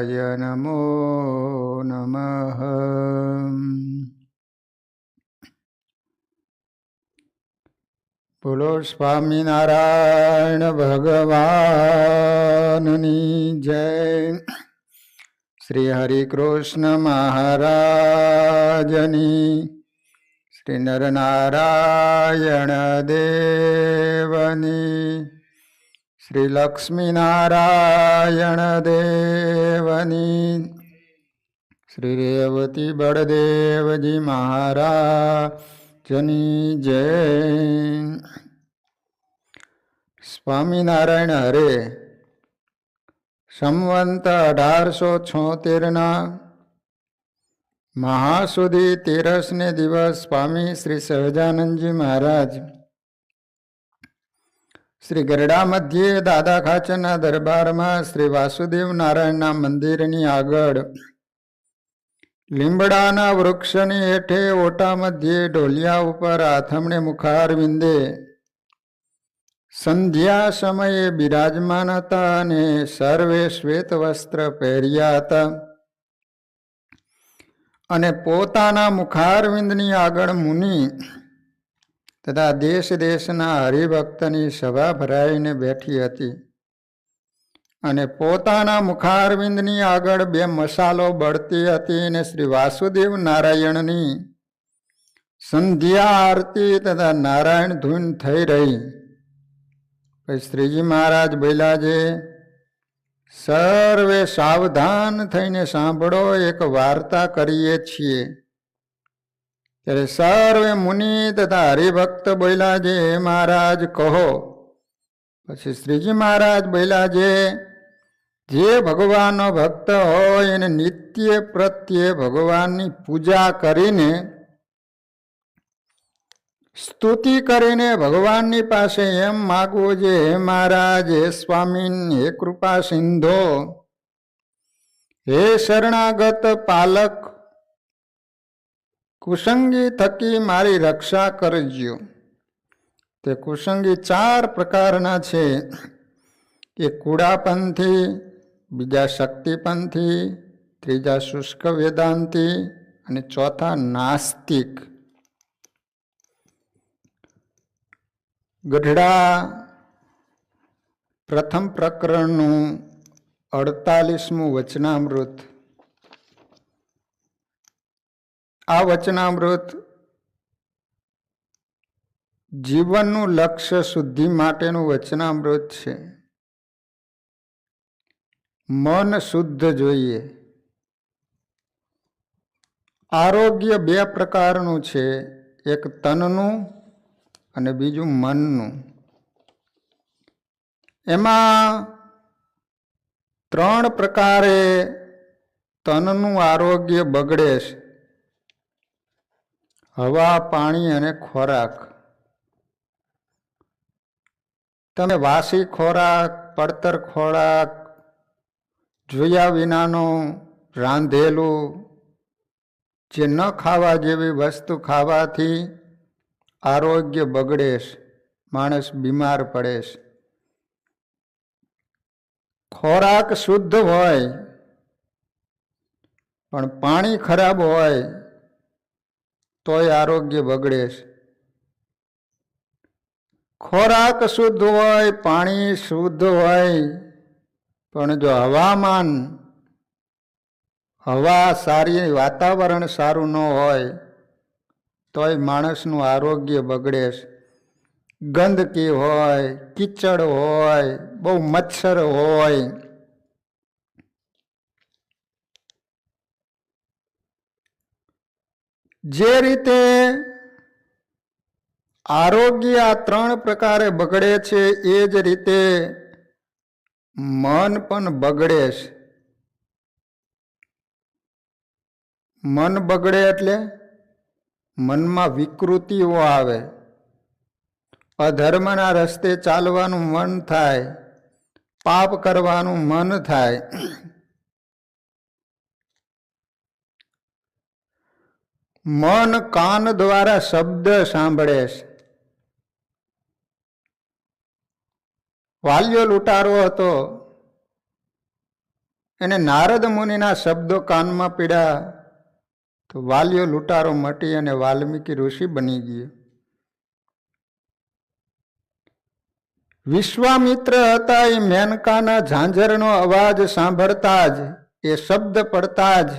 નમો નમઃ. બોલો સ્વામિનારાયણ ભગવાનની જય. શ્રી હરિકૃષ્ણ મહારાજની, શ્રી નરનારાયણ દેવની, શ્રી લક્ષ્મીનારાયણ દેવની, શ્રી રેવતી બળદેવજી મહારાજની જય. સ્વામિનારાયણ હરે. સંવંત 1876 મહાસુદી 13ને દિવસ સ્વામી શ્રી સહજાનંદજી મહારાજ શ્રી ગરડા મધ્યે દાદા ખાચરના દરબારમાં શ્રી વાસુદેવ નારાયણના મંદિરની આગળ લીંબડાના વૃક્ષની હેઠે ઓટા મધ્યે ઢોલિયા ઉપર આથમણે મુખારવિંદે સંધ્યા સમયે બિરાજમાન હતા અને સર્વે શ્વેત વસ્ત્ર પહેર્યા હતા અને પોતાના મુખારવિંદની આગળ મુનિ તથા દેશ દેશના હરિભક્તની સભા ભરાઈને બેઠી હતી અને પોતાના મુખારવિંદની આગળ 2 મશાલો બળતી હતી અને શ્રી વાસુદેવ નારાયણની સંધ્યા આરતી તથા નારાયણ ધૂન થઈ રહી. શ્રીજી મહારાજ બોલ્યા છે, સર્વે સાવધાન થઈને સાંભળો, એક વાર્તા કરીએ છીએ. ત્યારે સર્વે મુનિ તથા હરિભક્ત બોલ્યા છે, હે મહારાજ કહો. પછી શ્રીજી મહારાજ બોલ્યા છે, જે ભગવાનનો ભક્ત હોય એને નિત્ય પ્રત્યે ભગવાનની પૂજા કરીને સ્તુતિ કરીને ભગવાનની પાસે એમ માગવું છે, હે મહારાજ, હે સ્વામી, હે કૃપા સિંધો, હે શરણાગત પાલક, કુસંગી થકી મારી રક્ષા કરજો. તે કુસંગી 4 પ્રકારના છે. એક કુડાપંથી, બીજા શક્તિપંથી, ત્રીજા શુષ્ક વેદાંતી અને ચોથા નાસ્તિક. ગઢડા પ્રથમ પ્રકરણનું 48મું વચનામૃત. આ વચનામૃત જીવનનું લક્ષ્ય શુદ્ધિ માટેનું વચનામૃત છે. મન શુદ્ધ જોઈએ. આરોગ્ય 2 પ્રકારનું છે, એક તનનું અને બીજું મનનું. એમાં 3 પ્રકારે તનનું આરોગ્ય બગડે છે: હવા, પાણી અને ખોરાક. તમે વાસી ખોરાક, પડતર ખોરાક, જોયા વિનાનો રાંધેલું, જે ન ખાવા જેવી વસ્તુ ખાવાથી આરોગ્ય બગડે છે, માણસ બીમાર પડે છે. ખોરાક શુદ્ધ હોય પણ પાણી ખરાબ હોય તોય આરોગ્ય બગડે છે. ખોરાક શુદ્ધ હોય, પાણી શુદ્ધ હોય, પણ જો હવામાન, હવા સારી, વાતાવરણ સારું ન હોય તોય માણસનું આરોગ્ય બગડે છે. ગંદકી હોય, કીચડ હોય, બહુ મચ્છર હોય. જે રીતે આરોગ્ય આ 3 પ્રકારે બગડે છે, એ જ રીતે મન પણ બગડે છે. મન બગડે એટલે મનમાં વિકૃતિઓ આવે, અધર્મના રસ્તે ચાલવાનું મન થાય, પાપ કરવાનું મન થાય. મન કાન દ્વારા શબ્દ સાંભળે છે. વાલ્યો લૂંટારો હતો, એને નારદ મુનિના શબ્દો કાનમાં પીડ્યા તો વાલિયો લૂંટારો મટી અને વાલ્મીકી ઋષિ બની ગયો. વિશ્વામિત્ર હતા એ મેનકાના ઝાંઝરનો અવાજ સાંભળતા જ, એ શબ્દ પડતા જ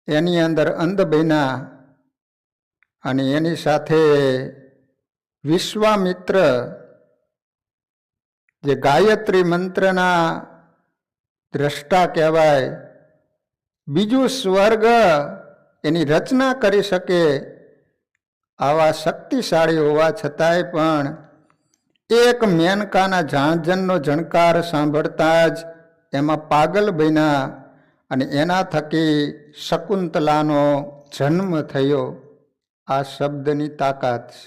એની અંદર અંધ બન્યા અને એની સાથે વિશ્વામિત્ર જે ગાયત્રી મંત્રના દ્રષ્ટા કહેવાય, બીજું સ્વર્ગ એની રચના કરી શકે આવા શક્તિશાળી હોવા છતાંય પણ એક મેનકાના ઝાંઝરનો ઝણકાર સાંભળતા જ એમાં પાગલ બન્યા અને એના થકી શકુંતલાનો જન્મ થયો. આ શબ્દની તાકાત છે.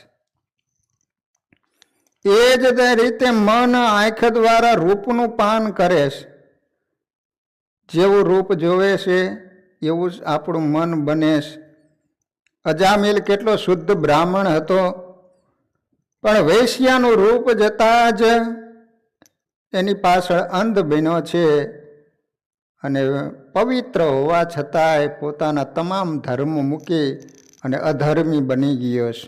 એ જ રીતે મન આંખ દ્વારા રૂપનું પાન કરે છે. જેવું રૂપ જોવે છે એવું જ આપણું મન બને છે. અજામિલ કેટલો શુદ્ધ બ્રાહ્મણ હતો, પણ વૈશ્યાનું રૂપ જતા જ એની પાછળ અંધ બન્યો છે અને પવિત્ર હોવા છતાંય પોતાના તમામ ધર્મ મૂકી અને અધર્મી બની ગયો છે.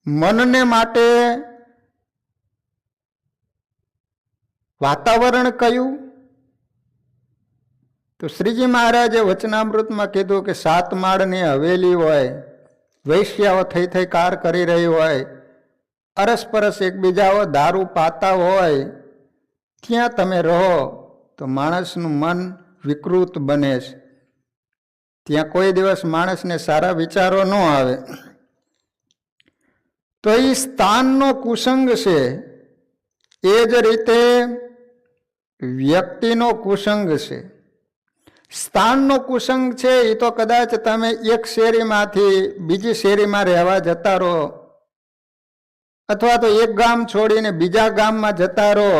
મનને માટે વાતાવરણ કયું? તો શ્રીજી મહારાજે વચનામૃતમાં કીધું કે 7 માળની હવેલી હોય, વૈશ્યાઓ થઈ કાર કરી રહી હોય, અરસપરસ એકબીજાઓ દારૂ પાતા હોય, ત્યાં તમે રહો તો માણસનું મન વિકૃત બને છે. ત્યાં કોઈ દિવસ માણસને સારા વિચારો ન આવે. તો એ સ્થાનનો કુસંગ છે. એ જ રીતે વ્યક્તિનો કુસંગ છે. સ્થાનનો કુસંગ છે એ તો કદાચ તમે એક શેરીમાંથી બીજી શેરીમાં રહેવા જતા રહો, અથવા તો એક ગામ છોડીને બીજા ગામમાં જતા રહો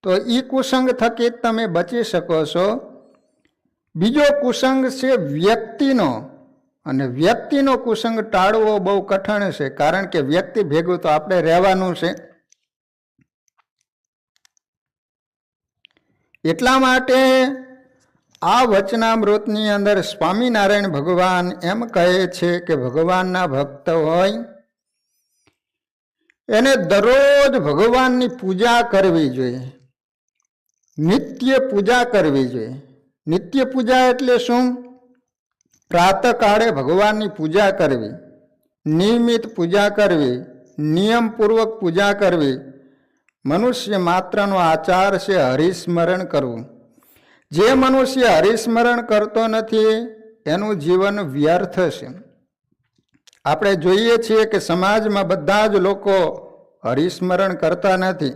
તો એ કુસંગ થકી જ તમે બચી શકો છો. બીજો કુસંગ છે વ્યક્તિનો, અને વ્યક્તિનો કુસંગ ટાળવો બહુ કઠણ છે, કારણ કે વ્યક્તિ ભેગું તો આપણે રહેવાનું છે. એટલા માટે આ વચનામૃતની અંદર સ્વામિનારાયણ ભગવાન એમ કહે છે કે ભગવાનના ભક્ત હોય એને દરરોજ ભગવાનની પૂજા કરવી જોઈએ, નિત્ય પૂજા કરવી જોઈએ. નિત્ય પૂજા એટલે શું? પ્રાતઃકાળે ભગવાનની પૂજા કરવી, નિયમિત પૂજા કરવી, નિયમપૂર્વક પૂજા કરવી. મનુષ્ય માત્રનો આચાર છે હરિસ્મરણ કરવું. જે મનુષ્ય હરિસ્મરણ કરતો નથી એનું જીવન વ્યર્થ છે. આપણે જોઈએ છીએ કે સમાજમાં બધા જ લોકો હરિસ્મરણ કરતા નથી.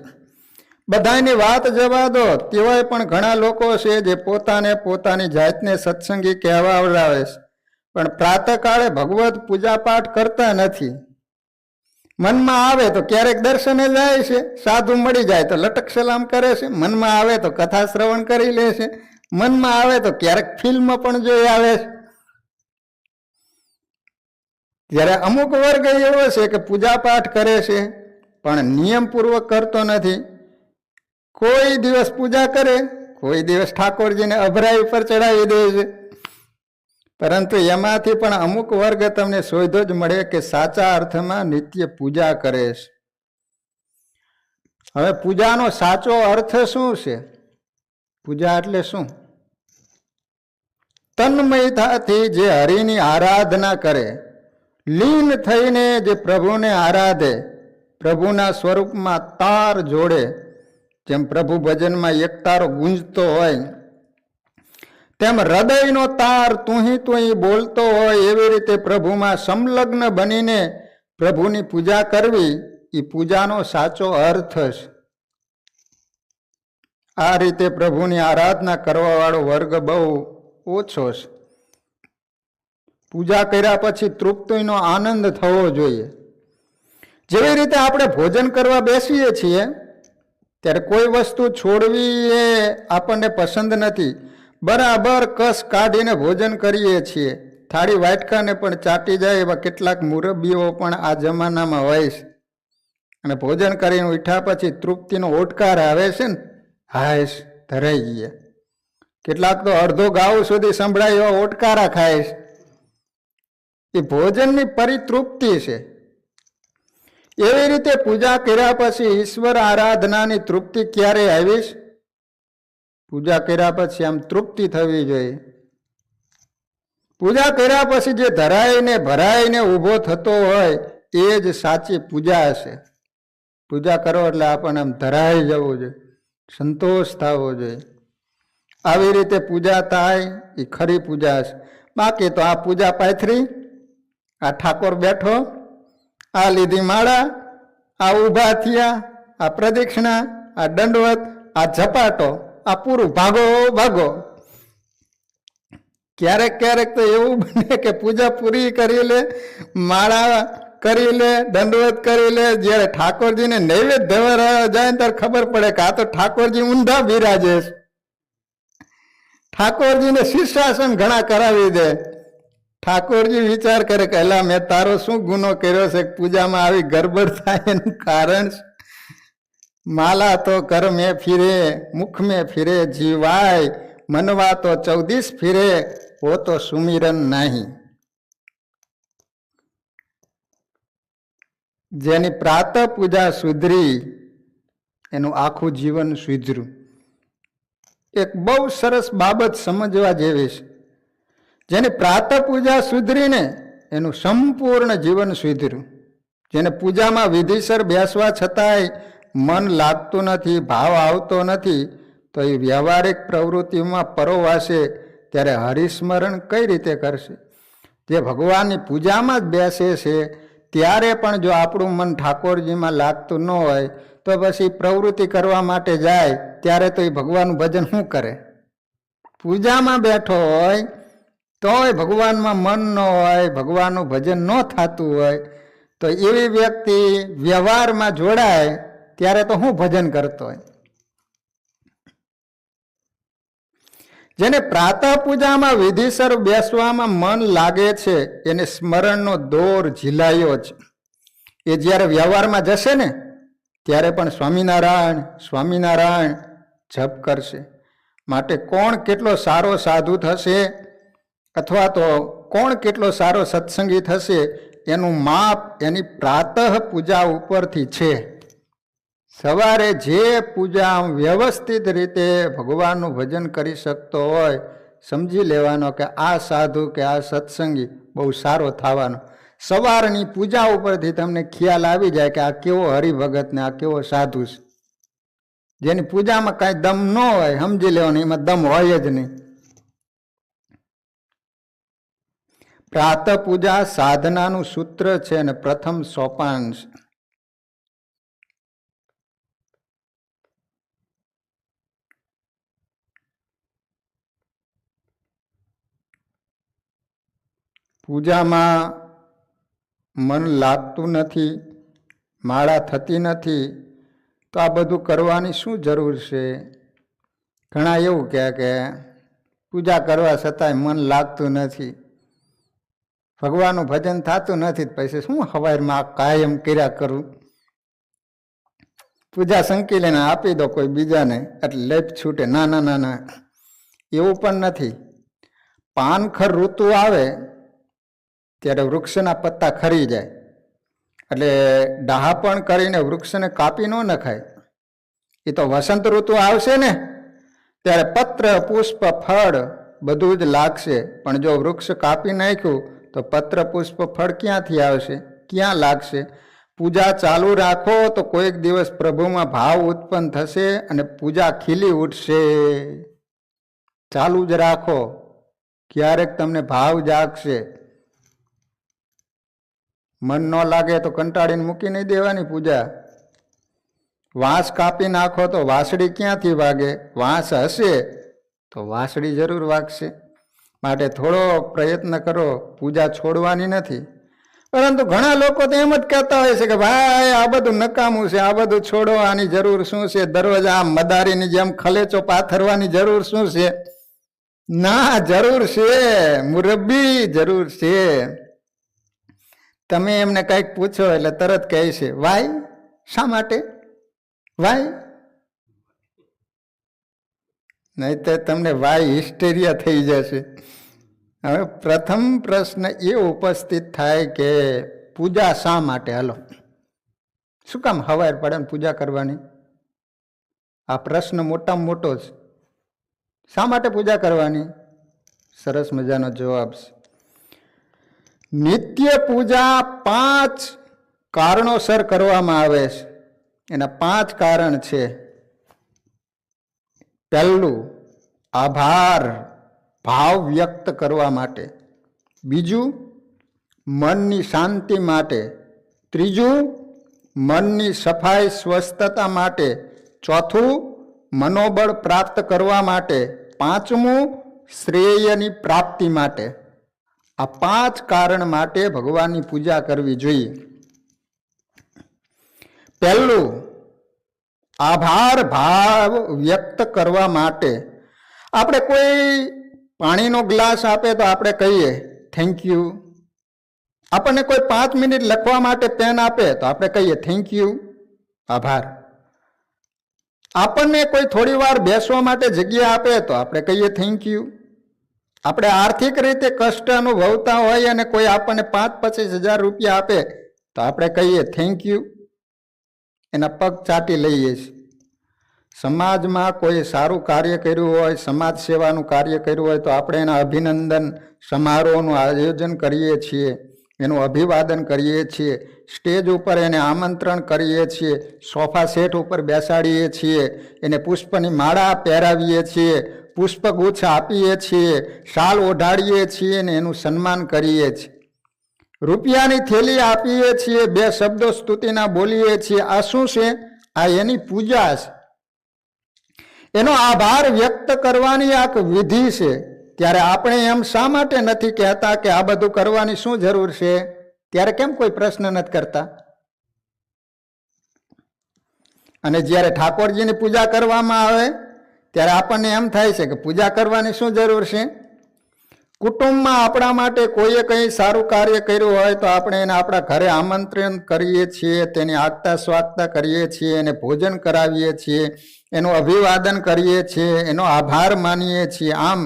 બધાની વાત જવા દો, તેવાય પણ ઘણા લોકો છે જે પોતાની જાતને સત્સંગી કહેવાવડાવે છે, પણ પ્રાતઃકાળે ભગવત પૂજા પાઠ કરતા નથી. મનમાં આવે તો ક્યારેક દર્શને જાય છે, સાધુ મળી જાય તો લટક સલામ કરે છે, મનમાં આવે તો કથા શ્રવણ કરી લે છે, મનમાં આવે તો ક્યારેક ફિલ્મ પણ જોઈ આવે છે. જ્યારે અમુક વર્ગ એવો છે કે પૂજા પાઠ કરે છે પણ નિયમપૂર્વક કરતો નથી. કોઈ દિવસ પૂજા કરે, કોઈ દિવસ ઠાકોરજીને અભરાઈ ઉપર ચડાવી દે છે, પરંતુ એમાંથી પણ અમુક વર્ગ તમને શોધો જ મળે કે સાચા અર્થમાં નિત્ય પૂજા કરે છે. હવે પૂજાનો સાચો અર્થ શું છે? પૂજા એટલે શું? તન્મયતાથી જે હરિની આરાધના કરે, લીન થઈને જે પ્રભુને આરાધે, પ્રભુના સ્વરૂપમાં તાર જોડે, જેમ પ્રભુ ભજનમાં એક તારો ગુંજતો હોય તેમ હૃદયનો તાર તુહી બોલતો હોય, એવી રીતે પ્રભુમાં સંલગ્ન બનીને પ્રભુની પૂજા કરવી એ પૂજાનો સાચો અર્થ છે. આ રીતે પ્રભુની આરાધના કરવા વાળો વર્ગ બહુ ઓછો છે. પૂજા કર્યા પછી તૃપ્તિનો આનંદ થવો જોઈએ. જેવી રીતે આપણે ભોજન કરવા બેસીએ છીએ ત્યારે કોઈ વસ્તુ છોડવી એ આપણને પસંદ નથી, બરાબર કસ કાઢીને ભોજન કરીએ છીએ. થાળી વાટકાને પણ ચાટી જાય એવા કેટલાક મુરબ્બીઓ પણ આ જમાનામાં હોય છે, અને ભોજન કરીને ઉઠ્યા પછી તૃપ્તિનો ઓટકાર આવે છે ને, હાશ ધરાઈ ગયા. કેટલાક તો અડધો ગાઉ સુધી સંભળાય એવા ઓટકારા ખાય છે. એ ભોજનની પરિતૃપ્તિ છે. એવી રીતે પૂજા કર્યા પછી ઈશ્વર આરાધનાની તૃપ્તિ ક્યારે આવીશ? પૂજા કર્યા પછી આમ તૃપ્તિ થવી જોઈએ. પૂજા કર્યા પછી જે ધરાઈને ભરાઈને ઊભો થતો હોય એ જ સાચી પૂજા હશે. પૂજા કરો એટલે આપણને આમ ધરાઈ જવું જોઈએ, સંતોષ થવો જોઈએ. આવી રીતે પૂજા થાય એ ખરી પૂજા છે. બાકી તો આ પૂજા પાથરી, આ ઠાકોર બેઠો, આ લીધી માળા, આ ઊભા થયા, આ પ્રદક્ષિણા, આ દંડવત, આ ઝપાટો, આ પૂરું, ભાગો ભાગો. ક્યારેક ક્યારેક તો એવું બને કે પૂજા પૂરી કરી લે, માળા કરી લે, દંડવત કરી લે, જ્યારે ઠાકોરજીને નૈવેદ્ય ધરાવવા જાય ને ત્યારે ખબર પડે કે આ તો ઠાકોરજી ઊંધા બિરાજે છે. ઠાકોરજીને શીર્ષાસન ઘણા કરાવી દે. ઠાકોરજી વિચાર કરે કે એલા મેં તારો શું ગુનો કર્યો છે પૂજામાં આવી ગરબડ થાય? એનું કારણ માલા તો કર મેં ફિરે, મુખ મેં ફિરે જીવાય, મનવા તો 14 ફિરે, હો તો સુમિરન નહીં. જેની પ્રાતઃ પૂજા સુધરી એનું આખું જીવન સુધર્યું. એક બહુ સરસ બાબત સમજવા જેવી છે. જેને પ્રાતઃ પૂજા સુધરીને એનું સંપૂર્ણ જીવન સુધર્યું. જેને પૂજામાં વિધિસર બેસવા છતાંય મન લાગતું નથી, ભાવ આવતો નથી, તો એ વ્યવહારિક પ્રવૃત્તિમાં પરોવાશે ત્યારે હરિસ્મરણ કઈ રીતે કરશે? જે ભગવાનની પૂજામાં જ બેસે છે ત્યારે પણ જો આપણું મન ઠાકોરજીમાં લાગતું ન હોય તો પછી પ્રવૃત્તિ કરવા માટે જાય ત્યારે તો એ ભગવાનનું ભજન શું કરે? પૂજામાં બેઠો હોય તોય ભગવાનમાં મન ન હોય, ભગવાનનું ભજન ન થતું હોય, તો એવી વ્યક્તિ વ્યવહારમાં જોડાય ત્યારે તો હું ભજન કરતો હોય? જેને પ્રાતઃ પૂજામાં વિધિસર બેસવામાં મન લાગે છે એને સ્મરણનો દોર ઝીલાયો છે. એ જ્યારે વ્યવહારમાં જશે ને ત્યારે પણ સ્વામિનારાયણ સ્વામિનારાયણ જપ કરશે. માટે કોણ કેટલો સારો સાધુ થશે અથવા તો કોણ કેટલો સારો સત્સંગી થશે એનું માપ એની પ્રાતઃ પૂજા ઉપરથી છે. સવારે જે પૂજા વ્યવસ્થિત રીતે ભગવાનનું ભજન કરી શકતો હોય સમજી લેવાનો કે આ સાધુ કે આ સત્સંગી બહુ સારો થવાનો. સવારની પૂજા ઉપરથી તમને ખ્યાલ આવી જાય કે આ કેવો હરિભગત ને આ કેવો સાધુ છે. જેની પૂજામાં કાંઈ દમ ન હોય સમજી લેવાનું એમાં દમ હોય જ નહીં. પ્રાતઃ પૂજા સાધનાનું સૂત્ર છે અને પ્રથમ સોપાન છે. પૂજામાં મન લાગતું નથી, માળા થતી નથી, તો આ બધું કરવાની શું જરૂર છે? ઘણા એવું કહે કે પૂજા કરવા છતાંય મન લાગતું નથી, ભગવાનનું ભજન થતું નથી, પછી શું હવારમાં કાયમ કર્યા કરું? પૂજા સંકેલીને આપી દો કોઈ બીજાને એટલે લેપ છૂટે. ના ના ના ના, એવું પણ નથી. પાનખર ઋતુ આવે ત્યારે વૃક્ષના પત્તા ખરી જાય એટલે ડહાપણ કરીને વૃક્ષને કાપી ન નખાય. એ તો વસંત ઋતુ આવશે ને ત્યારે પત્ર પુષ્પ ફળ બધું જ લાગશે. પણ જો વૃક્ષ કાપી નાખ્યું તો પત્ર પુષ્પ ફળ ક્યાંથી આવશે, ક્યાં લાગશે? પૂજા ચાલુ રાખો તો કોઈક દિવસ પ્રભુમાં ભાવ ઉત્પન્ન થશે અને પૂજા ખીલી ઉઠશે. ચાલુ જ રાખો, ક્યારેક તમને ભાવ જાગશે. મન ન લાગે તો કંટાળીને મૂકી નહીં દેવાની પૂજા. વાંસ કાપી નાખો તો વાંસળી ક્યાંથી વાગે? વાંસ હશે તો વાંસળી જરૂર વાગશે. માટે થોડો પ્રયત્ન કરો, પૂજા છોડવાની નથી. પરંતુ ઘણા લોકો તો એમ જ કહેતા હોય છે કે ભાઈ આ બધું નકામું છે, આ બધું છોડો, આની જરૂર શું છે? દરરોજ આ મદારીની જેમ ખલેચો પાથરવાની જરૂર શું છે? ના, જરૂર છે, મુરબ્બી જરૂર છે. તમે એમને કંઈક પૂછો એટલે તરત કહે છે વાય શા માટે? વાય? નહીં તો તમને વાય હિસ્ટેરિયા થઈ જશે. હવે પ્રથમ પ્રશ્ન એ ઉપસ્થિત થાય કે પૂજા શા માટે? હાલો, શું કામ હવાર પડે ને પૂજા કરવાની? આ પ્રશ્ન મોટામાં મોટો છે. શા માટે પૂજા કરવાની? સરસ મજાનો જવાબ છે. નિત્ય પૂજા 5 કારણોસર કરવામાં આવે છે. એના 5 કારણ છે. પહેલું, આભાર ભાવ વ્યક્ત કરવા માટે. બીજું, મનની શાંતિ માટે. ત્રીજું, મનની સફાઈ સ્વસ્થતા માટે. ચોથું, મનોબળ પ્રાપ્ત કરવા માટે. પાંચમું, શ્રેયની પ્રાપ્તિ માટે. આ 5 કારણ માટે ભગવાનની પૂજા કરવી જોઈએ. પહેલું, આભાર ભાવ વ્યક્ત કરવા માટે. આપણે કોઈ પાણીનો ગ્લાસ આપે તો આપણે કહીએ થેન્ક યુ. આપણને કોઈ 5 મિનિટ લખવા માટે પેન આપે તો આપણે કહીએ થેન્ક યુ, આભાર. આપણને કોઈ થોડી વાર બેસવા માટે જગ્યા આપે તો આપણે કહીએ થેન્ક યુ. આપણે આર્થિક રીતે કષ્ટ અનુભવતા હોય અને કોઈ આપણને 5-25 હજાર રૂપિયા આપે તો આપણે કહીએ થેન્ક યુ, એના પગ ચાટી લઈએ છીએ. સમાજમાં કોઈ સારું કાર્ય કર્યું હોય, સમાજ સેવાનું કાર્ય કર્યું હોય તો આપણે એના અભિનંદન સમારોહનું આયોજન કરીએ છીએ, એનું અભિવાદન કરીએ છીએ, સ્ટેજ ઉપર એને આમંત્રણ કરીએ છીએ, સોફા સેટ ઉપર બેસાડીએ છીએ, એને પુષ્પની માળા પહેરાવીએ છીએ, પુષ્પગુચ્છ આપીએ છીએ, શાલ ઓઢાડીએ છીએ અને એનું સન્માન કરીએ છીએ. રૂપિયાની થેલી આપીએ છીએ, 2 શબ્દો સ્તુતિના બોલીએ છીએ. આ શું છે? આ એની પૂજા છે. એનો આભાર વ્યક્ત કરવાની આ વિધિ છે. ત્યારે આપણે એમ શા માટે નથી કહેતા કે આ બધું કરવાની શું જરૂર છે? ત્યારે કેમ કોઈ પ્રશ્ન નથી કરતા? અને જ્યારે ઠાકોરજીની પૂજા કરવામાં આવે ત્યારે આપણને એમ થાય છે કે પૂજા કરવાની શું જરૂર છે? કુટુંબમાં આપણા માટે કોઈએ કંઈ સારું કાર્ય કર્યું હોય તો આપણે એને આપણા ઘરે આમંત્રણ કરીએ છીએ, તેની આગતા સ્વાગતા કરીએ છીએ, એને ભોજન કરાવીએ છીએ, એનું અભિવાદન કરીએ છીએ, એનો આભાર માનીએ છીએ. આમ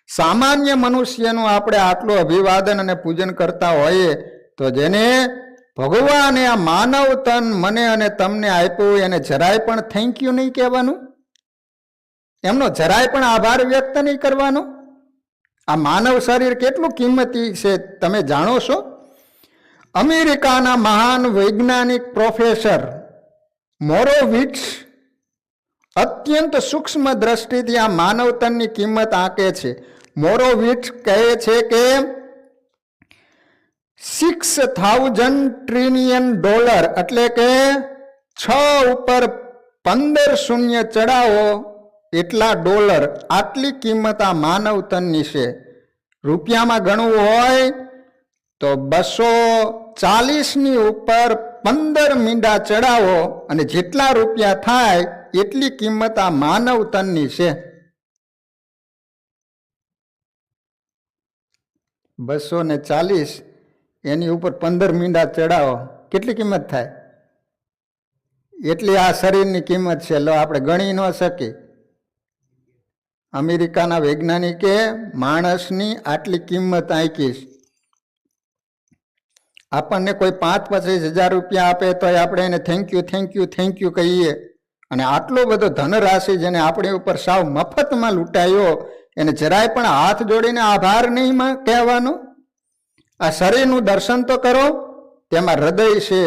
સામાન્ય મનુષ્યનું આપણે આટલું અભિવાદન અને પૂજન કરતા હોઈએ તો જેને ભગવાને આ માનવ તન મને અને તમને આપ્યું એને જરાય પણ થેન્ક યુ નહીં કહેવાનું, એમનો જરાય પણ આભાર વ્યક્ત નહીં કરવાનો. આ માનવ શરીર કેટલું કિંમતી છે તમે જાણો છો? અમેરિકાના મહાન વૈજ્ઞાનિક પ્રોફેસર મોરોવિટ્સ અત્યંત સૂક્ષ્મ દ્રષ્ટિથી આ માનવ તનની કિંમત આંકે છે. મોરોવિટ્સ કહે છે કે $6,000 ટ્રિલિયન એટલે કે 6 ઉપર 15 શૂન્ય ચડાવો એટલા ડોલર, આટલી કિંમત આ માનવ તનની છે. રૂપિયામાં ગણવું હોય તો 240 ઉપર 15 મીંડા ચડાવો અને જેટલા રૂપિયા થાય એટલી કિંમત આ માનવ તનની છે. 240 એની ઉપર 15 મીંડા ચડાવો, કેટલી કિંમત થાય? એટલી આ શરીરની કિંમત છે. લો, આપણે ગણી ન શકીએ. અમેરિકાના વૈજ્ઞાનિકે માણસની આટલી કિંમત આંકી. આપણને કોઈ 5-25 હજાર રૂપિયા આપે તો આપણે એને thank you thank you thank you કહીએ. અને આટલો બધો ધનરાશિ જેને આપણી ઉપર સાવ મફતમાં લૂંટાયો એને જરાય પણ હાથ જોડીને આભાર નહીં કહેવાનો. આ શરીરનું દર્શન તો કરો. તેમાં હૃદય છે,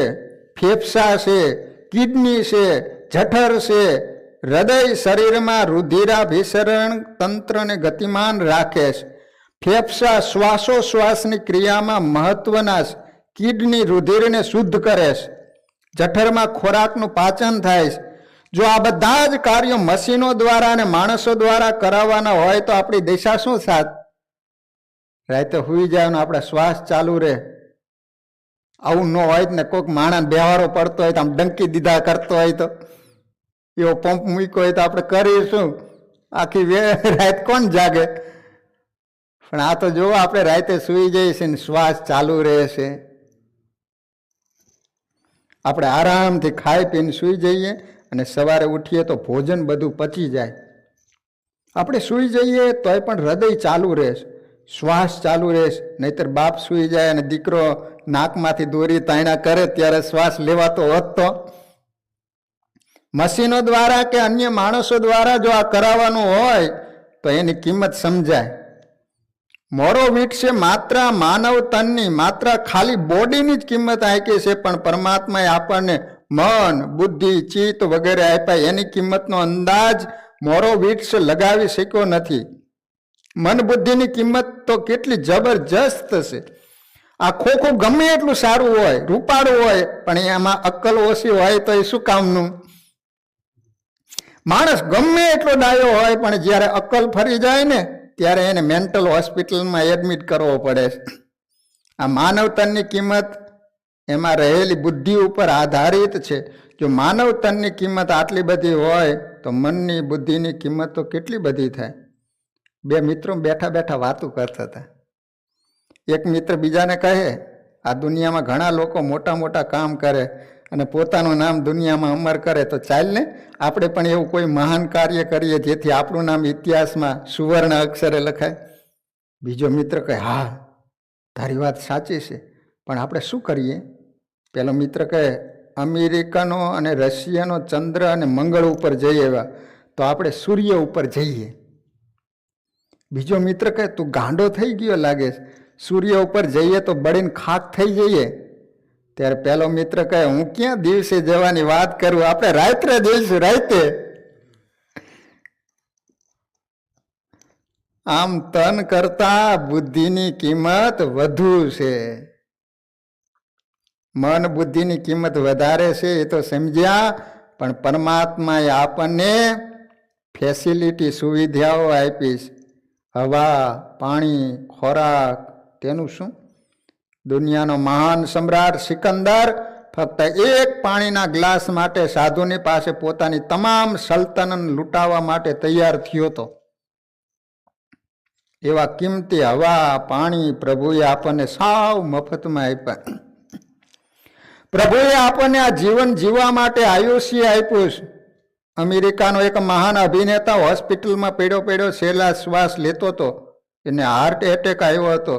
ફેફસા છે, કિડની છે, જઠર છે. હૃદય શરીરમાં રુધિરાભિસરણ તંત્રને ગતિમાન રાખે છે. ફેફસા શ્વાસોશ્વાસની ક્રિયામાં મહત્વના છે. કિડની રુધિરને શુદ્ધ કરે છે. જઠરમાં ખોરાકનું પાચન થાય છે. જો આ બધા જ કાર્યો મશીનો દ્વારા અને માણસો દ્વારા કરાવવાના હોય તો આપણી દિશા શું થાત? રાતે હુઈ જાય ને આપણે શ્વાસ ચાલુ રહે. આવું ન હોય ને કોઈક માણસ બેવારો પડતો હોય તો આમ ડંકી દીધા કરતો હોય તો એવો પંપ મૂક્યો હોય તો આપણે કરીશું. આખી રાત કોણ જાગે? પણ આ તો જો આપણે રાતે સુઈ જઈએ છીએ ને શ્વાસ ચાલુ રહે છે. આપણે આરામથી ખાઈ પીને સૂઈ જઈએ અને સવારે ઉઠીએ તો ભોજન બધું પચી જાય. આપણે સૂઈ જઈએ તોય પણ હૃદય ચાલુ રહેશે, શ્વાસ ચાલુ રહેશે. નહીતર બાપ સૂઈ જાય અને દીકરો નાકમાંથી દોરી તાયણા કરે ત્યારે શ્વાસ લેવાતો હોત તો. મશીનો દ્વારા કે અન્ય માણસો દ્વારા જો આ કરાવવાનું હોય તો એની કિંમત સમજાય. મોરો વીટશે માત્ર માનવ તનની, માત્ર ખાલી બોડીની જ કિંમત આંકી છે, પણ પરમાત્માએ આપણને મન, બુદ્ધિ, ચિત્ત વગેરે આપ્યા. એની કિંમતનો અંદાજ મોરો વીટ્સ લગાવી શક્યો નથી. મન બુદ્ધિની કિંમત તો કેટલી જબરજસ્ત છે. આ ખોખું ગમે એટલું સારું હોય, રૂપાળું હોય, પણ એમાં અક્કલ ઓછી હોય તો એ શું કામનું? માણસ ગમે એટલો ડાયો હોય પણ જ્યારે અક્કલ ફરી જાય ને ત્યારે એને મેન્ટલ હોસ્પિટલમાં એડમિટ કરવો પડે છે. આ માનવતનની કિંમત એમાં રહેલી બુદ્ધિ ઉપર આધારિત છે. જો માનવતનની કિંમત આટલી બધી હોય તો મનની બુદ્ધિની કિંમત તો કેટલી બધી થાય. બે મિત્રો બેઠા બેઠા વાતો કરતા હતા. એક મિત્ર બીજાને કહે, આ દુનિયામાં ઘણા લોકો મોટા મોટા કામ કરે અને પોતાનું નામ દુનિયામાં અમર કરે, તો ચાલ ને આપણે પણ એવું કોઈ મહાન કાર્ય કરીએ જેથી આપણું નામ ઇતિહાસમાં સુવર્ણ અક્ષરે લખાય. બીજો મિત્ર કહે, હા તારી વાત સાચી છે, પણ આપણે શું કરીએ? પેલો મિત્ર કહે, અમેરિકનો અને રશિયનો ચંદ્ર અને મંગળ ઉપર જઈ આવ્યા, તો આપણે સૂર્ય ઉપર જઈએ. બીજો મિત્ર કહે, તું ગાંડો થઈ ગયો લાગે, સૂર્ય ઉપર જઈએ તો બળીને ખાક થઈ જઈએ. ત્યારે પેલો મિત્ર કહે, હું ક્યાં દિવસે જવાની વાત કરું, આપણે રાત્રે જઈશું, રાતે. આમ તન કરતા બુદ્ધિની કિંમત વધુ છે. મન બુદ્ધિની કિંમત વધારે છે એ તો સમજ્યા, પણ પરમાત્માએ આપણને ફેસિલિટી, સુવિધાઓ આપી છે. હવા, પાણી, ખોરાક, તેનું શું? દુનિયાનો મહાન સમ્રાટ સિકંદર ફક્ત એક પાણીના ગ્લાસ માટે સાધુની પાસે પોતાની તમામ સલ્તનત લૂંટાવવા માટે તૈયાર થયો હતો. એવા કિંમતી હવા, પાણી પ્રભુએ આપણને સાવ મફતમાં આપ્યા. પ્રભુએ આપણને આ જીવન જીવવા માટે આયુષ્ય આપ્યું છે. અમેરિકાનો એક મહાન અભિનેતા હોસ્પિટલમાં પડ્યો છેલ્લા શ્વાસ લેતો હતો. એને હાર્ટ એટેક આવ્યો હતો.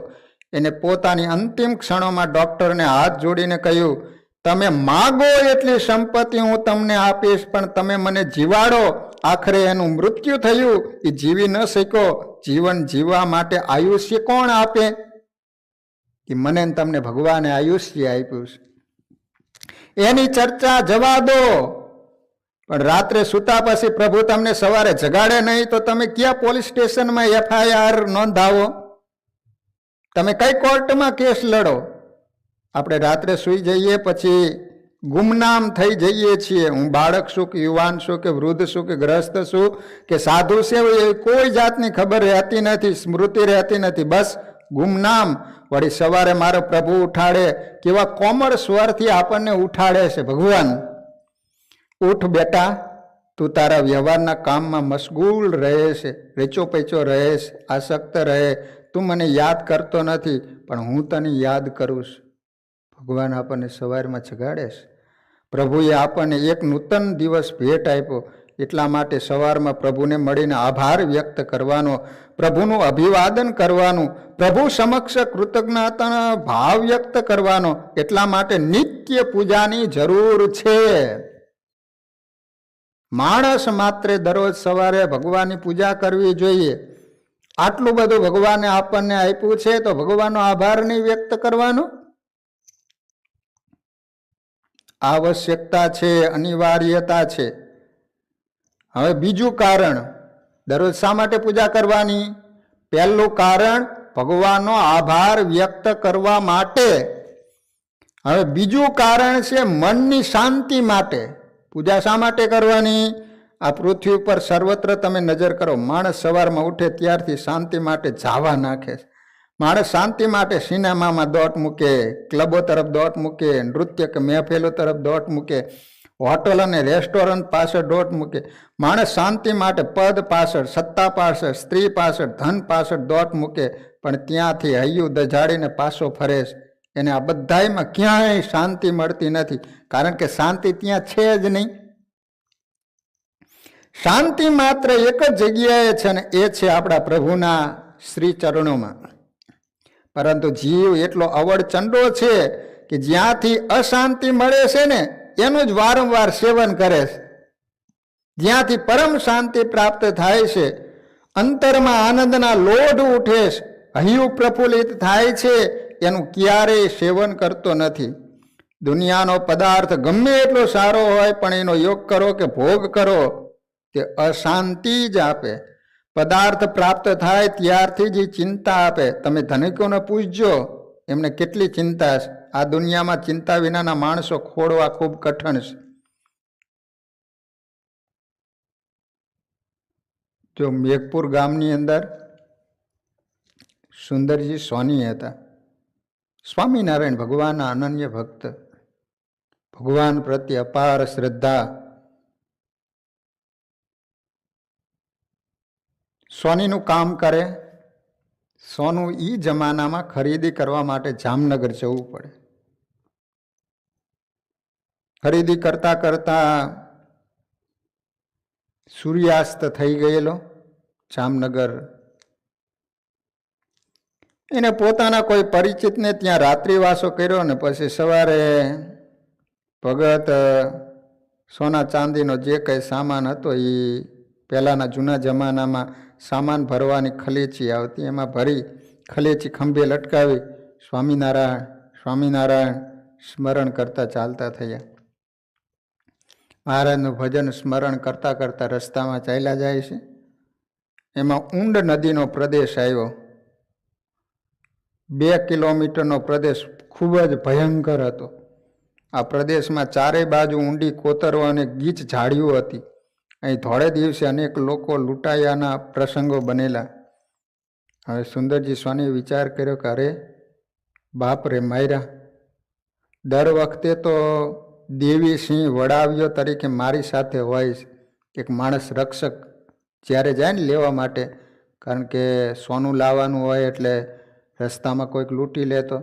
એને પોતાની અંતિમ ક્ષણોમાં ડૉક્ટરને હાથ જોડીને કહ્યું, તમે માગો એટલી સંપત્તિ હું તમને આપીશ, પણ તમે મને જીવાડો. આખરે એનું મૃત્યુ થયું, એ જીવી ન શક્યો. જીવન જીવવા માટે આયુષ્ય કોણ આપે? એ મને તમને ભગવાને આયુષ્ય આપ્યું છે. એની ચર્ચા જવા દો, પણ રાત્રે સૂતા પછી પ્રભુ તમને સવારે જગાડે નહીં તો તમે ક્યાં પોલીસ સ્ટેશનમાં FIR નોંધાવો? તમે કઈ કોર્ટમાં કેસ લડો? આપણે રાત્રે સૂઈ જઈએ પછી ગુમનામ થઈ જઈએ છીએ. હું બાળક છું કે યુવાન છું કે વૃદ્ધ છું કે ગ્રસ્ત છું કે સાધુ છે, એ કોઈ જાતની ખબર રહેતી નથી, સ્મૃતિ રહેતી નથી, બસ ગુમનામ. વળી સવારે મારો પ્રભુ ઉઠાડે, કેવા કોમળ સ્વરથી આપણને ઉઠાડે છે. ભગવાન, ઉઠ બેટા, તું તારા વ્યવહારના કામમાં મશગુલ રહે છે, રેચો પેચો રહે છે, આસક્ત રહે. તું મને યાદ કરતો નથી, પણ હું તને યાદ કરું છું. ભગવાન આપણને સવારમાં જગાડે છે. પ્રભુએ આપણને એક નૂતન દિવસ ભેટ આપ્યો. એટલા માટે સવારમાં પ્રભુને મળીને આભાર વ્યક્ત કરવાનો, પ્રભુનું અભિવાદન કરવાનું, પ્રભુ સમક્ષ કૃતજ્ઞતાનો ભાવ વ્યક્ત કરવાનો. એટલા માટે નિત્ય પૂજાની જરૂર છે. માણસ માત્ર દરરોજ સવારે ભગવાનની પૂજા કરવી જોઈએ. આટલું બધું ભગવાને આપણને આપ્યું છે તો ભગવાનનો આભાર નહીં વ્યક્ત કરવાનો? આવશ્યકતા છે, અનિવાર્યતા છે. હવે બીજું કારણ, દરરોજ શા માટે પૂજા કરવાની? પહેલું કારણ ભગવાનનો આભાર વ્યક્ત કરવા માટે. હવે બીજું કારણ છે મનની શાંતિ માટે. પૂજા શા માટે કરવાની? આ પૃથ્વી ઉપર સર્વત્ર તમે નજર કરો, માણસ સવારમાં ઉઠે ત્યારથી શાંતિ માટે જાવા નાખે છે. માણસ શાંતિ માટે સિનેમામાં દોટ મૂકે, ક્લબો તરફ દોટ મૂકે, નૃત્ય કે મહેફિલો તરફ દોટ મૂકે, હોટલ અને રેસ્ટોરન્ટ પાછળ દોટ મૂકે. માણસ શાંતિ માટે પદ પાછળ, સત્તા પાછળ, સ્ત્રી પાછળ, ધન પાછળ દોટ મૂકે, પણ ત્યાંથી હૈયું દજાડીને પાછો ફરે છે. એને આ બધાયમાં ક્યાંય શાંતિ મળતી નથી, કારણ કે શાંતિ ત્યાં છે જ નહીં. શાંતિ માત્ર એક જ જગ્યાએ છે, ને એ છે આપણા પ્રભુના શ્રી ચરણોમાં. પરંતુ જીવ એટલો અવળચંડો છે કે જ્યાંથી અશાંતિ મળે છે ને એનું જ વારંવાર સેવન કરે છે. જ્યાંથી પરમ શાંતિ પ્રાપ્ત થાય છે, અંતરમાં આનંદના લોઢ ઉઠે છે, હૈયું પ્રફુલ્લિત થાય છે, એનું ક્યારેય સેવન કરતો નથી. દુનિયાનો પદાર્થ ગમે એટલો સારો હોય પણ એનો યોગ કરો કે ભોગ કરો તે અશાંતિ જ આપે. પદાર્થ પ્રાપ્ત થાય ત્યારથી જ ચિંતા આપે. તમે ધનિકોને પૂછજો એમને કેટલી ચિંતા છે. આ દુનિયામાં ચિંતા વિનાના માણસો ખોડવા ખૂબ કઠણ છે. જો મેઘપુર ગામની અંદર સુંદરજી સોની હતા, સ્વામિનારાયણ ભગવાનના અનન્ય ભક્ત, ભગવાન પ્રત્યે અપાર શ્રદ્ધા. સોનીનું કામ કરે. સોનું ઈ જમાનામાં ખરીદી કરવા માટે જામનગર જવું પડે. ખરીદી કરતા કરતા સૂર્યાસ્ત થઈ ગયેલો. જામનગર એને પોતાના કોઈ પરિચિતને ત્યાં રાત્રિવાસો કર્યો ને પછી સવારે ભગત સોના ચાંદીનો જે કંઈ સામાન હતો એ પહેલાંના જૂના જમાનામાં સામાન ભરવાની ખલેચી આવતી, એમાં ભરી ખલેચી ખંભે લટકાવી સ્વામિનારાયણ સ્વામિનારાયણ સ્મરણ કરતા ચાલતા થયા. મહારાજનું ભજન સ્મરણ કરતાં કરતાં રસ્તામાં ચાલ્યા જાય છે. એમાં ઊંડ નદીનો પ્રદેશ આવ્યો. 2 કિલોમીટરનો પ્રદેશ ખૂબ જ ભયંકર હતો. આ પ્રદેશમાં ચારેય બાજુ ઊંડી કોતરો અને ગીચ ઝાડીઓ હતી. અહીં થોડે દિવસે અનેક લોકો લૂંટાયાના પ્રસંગો બનેલા. હવે સુંદરજી સ્વામીએ વિચાર કર્યો કે અરે બાપ રે માયરા, દર વખતે તો દેવી સિંહ વડાવ્યો તરીકે મારી સાથે હોય છે. એક માણસ રક્ષક જ્યારે જાય ને લેવા માટે, કારણ કે સોનું લાવવાનું હોય એટલે રસ્તામાં કોઈક લૂંટી લેતો,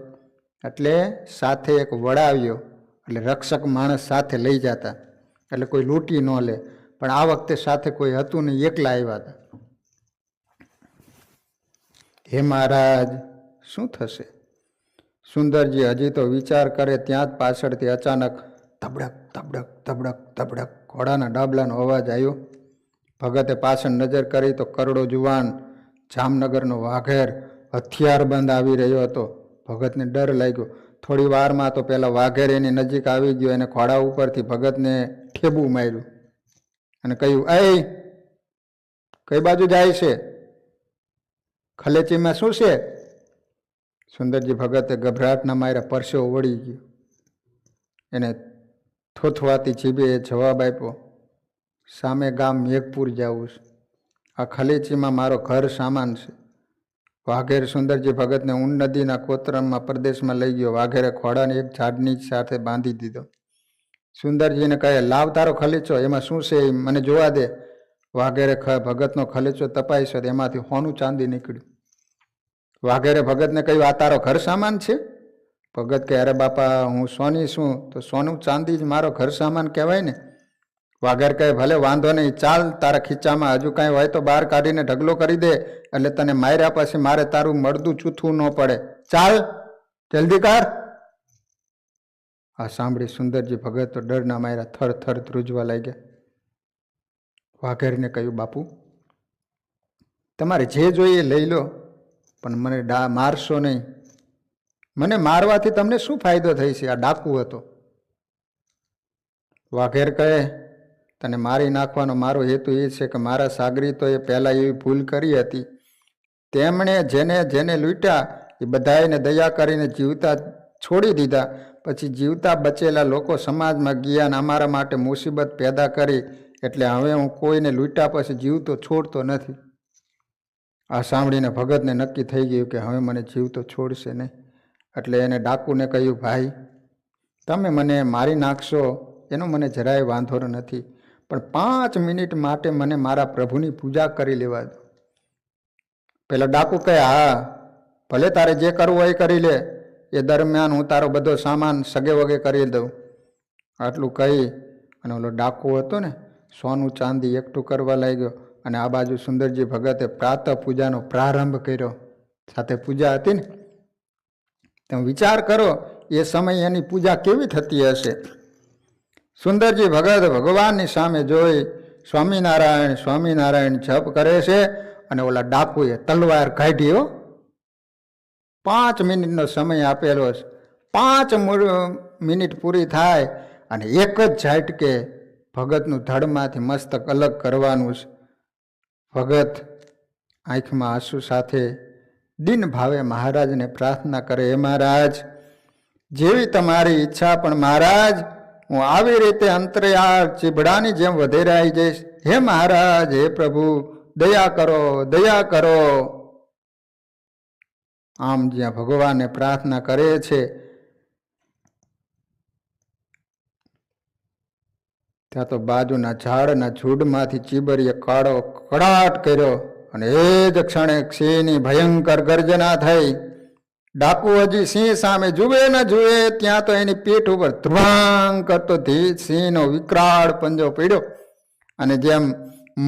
એટલે સાથે એક વડાવ્યો, એટલે રક્ષક માણસ સાથે લઈ જતા, એટલે કોઈ લૂંટી ન લે. પણ આ વખતે સાથે કોઈ હતું નહીં, એકલા આવ્યા હતા. હે મહારાજ, શું થશે? સુંદરજી હજી તો વિચાર કરે ત્યાં જ પાછળથી અચાનક ધબડક ધબડક ધબડક ધબડક ઘોડાના ડાબલાનો અવાજ આવ્યો. ભગતે પાછળ નજર કરી તો કરડો જુવાન જામનગરનો વાઘેર હથિયારબંધ આવી રહ્યો હતો. ભગતને ડર લાગ્યો. થોડી વારમાં તો પેલા વાઘેર એની નજીક આવી ગયો. એને ઘોડા ઉપરથી ભગતને ઠેબું માર્યું અને કહ્યું, એ કઈ બાજુ જાય છે? ખલેચીમાં શું છે? સુંદરજી ભગતે ગભરાટના માર્યા પરસેવો વળી ગયો. એને થોથવાતી જીભે જવાબ આપ્યો, સામે ગામ મેઘપુર જવું છે. આ ખલેચીમાં મારો ઘર સામાન છે. વાઘેર સુંદરજી ભગતને ઊંડ નદીના કોતરમમાં પ્રદેશમાં લઈ ગયો. વાઘેરે ઘોડાને એક ઝાડની સાથે બાંધી દીધો. સુંદરજીને કહે, લાવ તારો ખલેચો, એમાં શું છે એ મને જોવા દે. વાઘેરે ભગતનો ખલેચો તપાસ્યો, એમાંથી સોનું ચાંદી નીકળ્યું. વાઘેરે ભગતને કહ્યું, આ તારો ઘર સામાન છે? ભગત કહે, અરે બાપા, હું સોની છું તો સોનું ચાંદી જ મારો ઘર સામાન કહેવાય ને. વાઘેર કહે, ભલે વાંધો નહીં, ચાલ, તારા ખીચામાં હજુ કાંઈ હોય તો બહાર કાઢીને ઢગલો કરી દે, એટલે તને માર્યા પછી મારે તારું મળદું ચૂથવું ન પડે. ચાલ, જલ્દી કર. આ સાંભળી સુંદરજી ભગત તો ડરના માર્યા થર થર ધ્રુજવા લાગ્યા. વાઘેરને કહ્યું, બાપુ, તમારે જે જોઈએ લઈ લો, પણ મને મારશો નહીં. મને મારવાથી તમને શું ફાયદો થઈ છે? આ ડાકુ હતો. વાઘેર કહે, તને મારી નાખવાનો મારો હેતુ એ છે કે મારા સાગરીતોએ પહેલાં એવી ભૂલ કરી હતી. તેમણે જેને જેને લૂંટ્યા એ બધાને દયા કરીને જીવતા છોડી દીધા. પછી જીવતા બચેલા લોકો સમાજમાં ગયા અને અમારા માટે મુસીબત પેદા કરી. એટલે હવે હું કોઈને લૂંટ્યા પછી જીવતો છોડતો નથી. આ સાંભળીને ભગતને નક્કી થઈ ગયું કે હવે મને જીવતો છોડશે નહીં. એટલે એને ડાકુને કહ્યું, ભાઈ, તમે મને મારી નાખશો એનો મને જરાય વાંધો નથી, પણ 5 મિનિટ માટે મને મારા પ્રભુની પૂજા કરી લેવા દો. પેલા ડાકુ કહે, હા ભલે, તારે જે કરવું હોય એ કરી લે. એ દરમિયાન હું તારો બધો સામાન સગે વગે કરી દઉં. આટલું કહી અને ઓલો ડાકુ હતો ને સોનું ચાંદી એકઠું કરવા લાગ્યો. અને આ બાજુ સુંદરજી ભગતે પ્રાતઃ પૂજાનો પ્રારંભ કર્યો. સાથે પૂજા હતી ને, તમે વિચાર કરો એ સમય એની પૂજા કેવી થતી હશે. સુંદરજી ભગત ભગવાનની સામે જોઈ સ્વામિનારાયણ સ્વામિનારાયણ જપ કરે છે. અને ઓલા ડાકુએ તલવાર કાઢી. 5 મિનિટનો સમય આપેલો છે. 5 મિનિટ પૂરી થાય અને એક જ ઝાટકે ભગતનું ધડમાંથી મસ્તક અલગ કરવાનું છે. ભગત આંખમાં આંસુ સાથે દિન ભાવે મહારાજને પ્રાર્થના કરે, હે મહારાજ, જેવી તમારી ઈચ્છા, પણ મહારાજ હું આવી રીતે અંતરયાળ ચીબડાની જેમ વધેરાઈ જઈશ. હે મહારાજ, હે પ્રભુ, દયા કરો, દયા કરો. આમ જ્યાં ભગવાનને પ્રાર્થના કરે છે ત્યાં તો બાજુના ઝાડના ઝૂડમાંથી ચીબરીએ કાળો કડાટ કર્યો અને એ જ ક્ષણે સિંહની ભયંકર ગર્જના થઈ. ડાકુ હજી સિંહ સામે જુએ ન જુએ ત્યાં તો એની પીઠ ઉપર ધ્વાંગ કરતો સિંહનો વિકરાળ પંજો પડ્યો. અને જેમ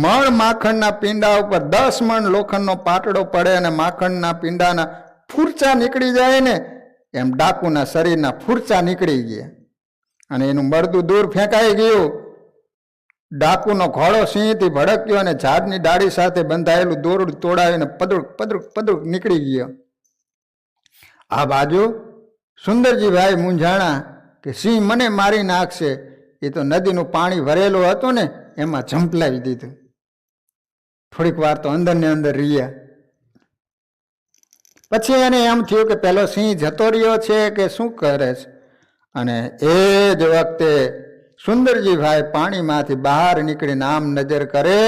મણ માખણના પીંડા ઉપર 10 મણ લોખંડનો પાટડો પડે અને માખણના પીંડાના ફૂરચા નીકળી જાય ને, એમ ડાકુના શરીરના ફૂરચા નીકળી ગયા અને એનું મરદું દૂર ફેંકાઈ ગયું. ડાકુનો ઘોડો સિંહથી ભડક્યો અને ઝાડની ડાળી સાથે બંધાયેલું દોરડું તોડાવીને પદરુક પદરુક પદરુક નીકળી ગયો. આ બાજુ સુંદરજીભાઈ મૂંઝાણા કે સિંહ મને મારી નાખશે. એ તો નદીનું પાણી ભરેલું હતું ને, એમાં ઝંપલાવી દીધું. થોડીક વાર તો અંદર ને અંદર રહ્યા. પછી એને એમ થયું કે પેલો સિંહ જતો રહ્યો છે કે શું કરે છે. અને એ જ વખતે સુંદરજીભાઈ પાણીમાંથી બહાર નીકળીને આમ નજર કરે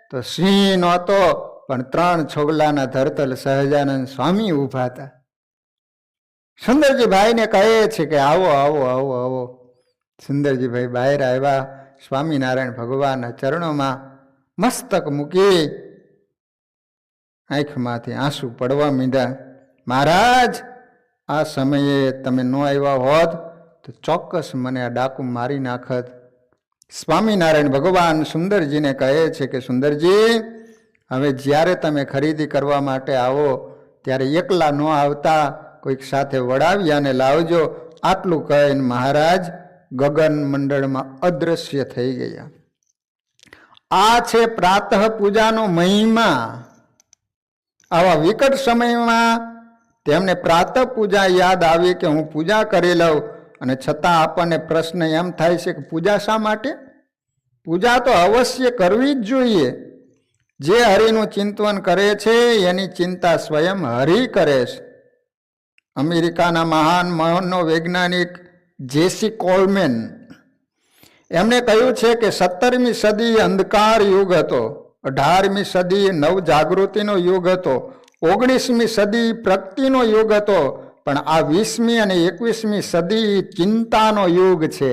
તો સિંહ નહોતો, પણ 3 છોગલાના ધરતલ સહજાનંદ સ્વામી ઊભા હતા. સુંદરજીભાઈને કહે છે કે આવો આવો આવો આવો. સુંદરજીભાઈ બહાર આવ્યા. સ્વામિનારાયણ ભગવાનના ચરણોમાં મસ્તક મૂકી આંખમાંથી આંસુ પડવા માંડ્યા. મહારાજ, આ સમયે તમે ન આવ્યા હોત તો ચોક્કસ મને આ ડાકુ મારી નાખત. સ્વામિનારાયણ ભગવાન સુંદરજીને કહે છે કે સુંદરજી, હવે જ્યારે તમે ખરીદી કરવા માટે આવો ત્યારે એકલા ન આવતા, કોઈક સાથે વડાવ્યાને લાવજો. આટલું કહીને મહારાજ ગગન મંડળમાં અદ્રશ્ય થઈ ગયા. આ છે પ્રાતઃ પૂજાનો મહિમા. આવા વિકટ સમયમાં તેમને પ્રાતઃ પૂજા યાદ આવી કે હું પૂજા કરી લઉં. અને છતાં આપણને પ્રશ્ન એમ થાય છે કે પૂજા શા માટે? પૂજા તો અવશ્ય કરવી જ જોઈએ. જે હરિનું ચિંતન કરે છે એની ચિંતા સ્વયં હરિ કરે છે. અમેરિકાના મહાન મનોવૈજ્ઞાનિક જેસી કોલમેન એમણે કહ્યું છે કે 17મી સદી અંધકાર યુગ હતો, 18મી સદી નવ જાગૃતિનો યુગ હતો, 19મી સદી પ્રગતિનો યુગ હતો, પણ આ 20મી અને 21મી સદી ચિંતાનો યુગ છે.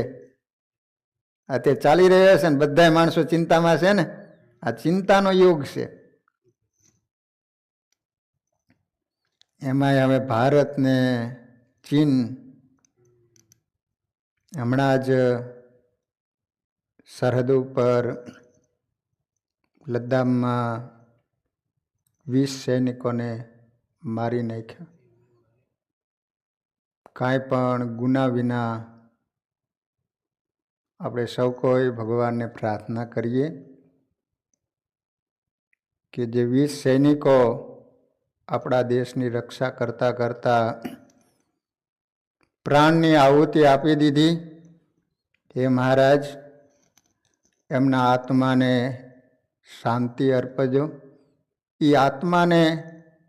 આ તે ચાલી રહ્યો છે ને, બધા માણસો ચિંતામાં છે ને. આ ચિંતાનો યુગ છે. એમાંય હવે ભારત ને ચીન હમણાં જ સરહદ ઉપર લદ્દાખમાં 20 સૈનિકોને મારી નાખ્યા. કાંઈ પણ ગુના વિના. આપણે સૌ કોઈ ભગવાનને પ્રાર્થના કરીએ કે જે 20 સૈનિકો આપણા દેશની રક્ષા કરતા કરતા પ્રાણની આહુતિ આપી દીધી, હે મહારાજ, એમના આત્માને શાંતિ અર્પજો. એ આત્માને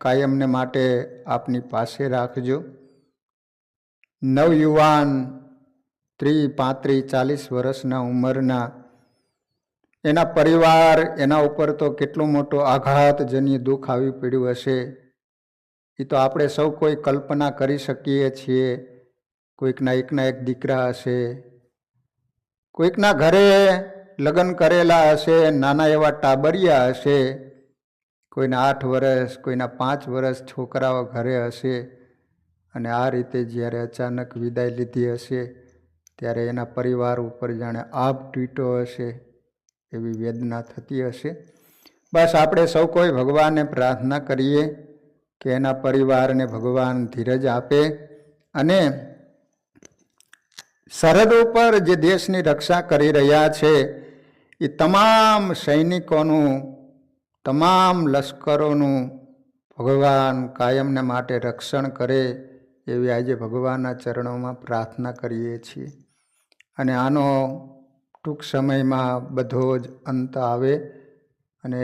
કાયમને માટે આપની પાસે રાખજો. નવયુવાન 30, 35, 40 વર્ષના ઉંમરના એના પરિવાર, એના ઉપર તો કેટલો મોટો આઘાતજન્ય દુઃખ આવી પડ્યું હશે એ તો આપણે સૌ કોઈ કલ્પના કરી શકીએ છીએ. કોઈકના એકના એક દીકરા હશે, કોઈકના ઘરે લગ્ન કરેલા હશે, નાના એવા ટાબરિયા હશે, કોઈના 8 વર્ષ, કોઈના 5 વર્ષ છોકરાઓ ઘરે હશે. અને આ રીતે જ્યારે અચાનક વિદાય લીધી હશે ત્યારે એના પરિવાર ઉપર જાણે આભ તૂટ્યો હશે એવી વેદના થતી હશે. બસ આપણે સૌ કોઈ ભગવાનને પ્રાર્થના કરીએ કે એના પરિવારને ભગવાન ધીરજ આપે અને સરહદ ઉપર જે દેશની રક્ષા કરી રહ્યા છે એ તમામ સૈનિકોનું, તમામ લશ્કરોનું ભગવાન કાયમને માટે રક્ષણ કરે એવી આજે ભગવાનના ચરણોમાં પ્રાર્થના કરીએ છીએ. અને આનો ટૂંક સમયમાં બધો જ અંત આવે અને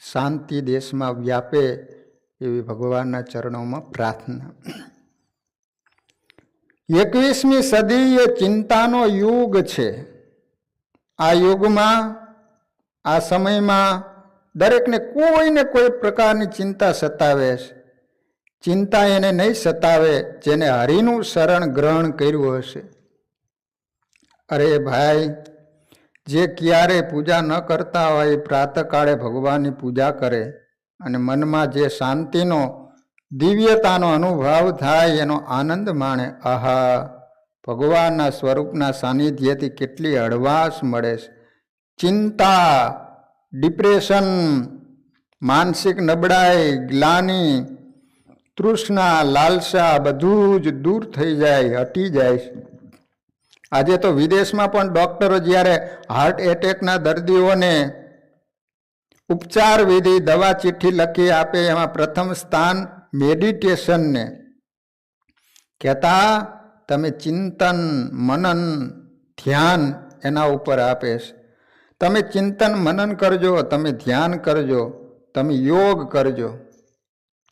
શાંતિ દેશમાં વ્યાપે એવી ભગવાનના ચરણોમાં પ્રાર્થના. 21મી સદી એ ચિંતાનો યુગ છે. આ યુગમાં, આ સમયમાં દરેકને કોઈને કોઈ પ્રકારની ચિંતા સતાવે છે. ચિંતા એને નહીં સતાવે જેને હરિનું શરણ ગ્રહણ કર્યું હશે. અરે ભાઈ, જે ક્યારેય પૂજા ન કરતા હોય એ પ્રાતઃકાળે ભગવાનની પૂજા કરે અને મનમાં જે શાંતિનો, દિવ્યતાનો અનુભવ થાય એનો આનંદ માણે. આહા, ભગવાનના સ્વરૂપના સાનિધ્યથી કેટલી હળવાશ મળે છે. ચિંતા, ડિપ્રેશન, માનસિક નબળાઈ, ગ્લાની, તૃષ્ણા, લાલસા બધું જ દૂર થઈ જાય, હટી જાય. આજે તો વિદેશમાં પણ ડૉક્ટરો જ્યારે હાર્ટ એટેકના દર્દીઓને ઉપચાર વિધિ, દવા ચિઠ્ઠી લખી આપે એમાં પ્રથમ સ્થાન મેડિટેશનને કહેતા તમે ચિંતન, મનન, ધ્યાન એના ઉપર આપે છે. તમે ચિંતન મનન કરજો, તમે ધ્યાન કરજો, તમે યોગ કરજો,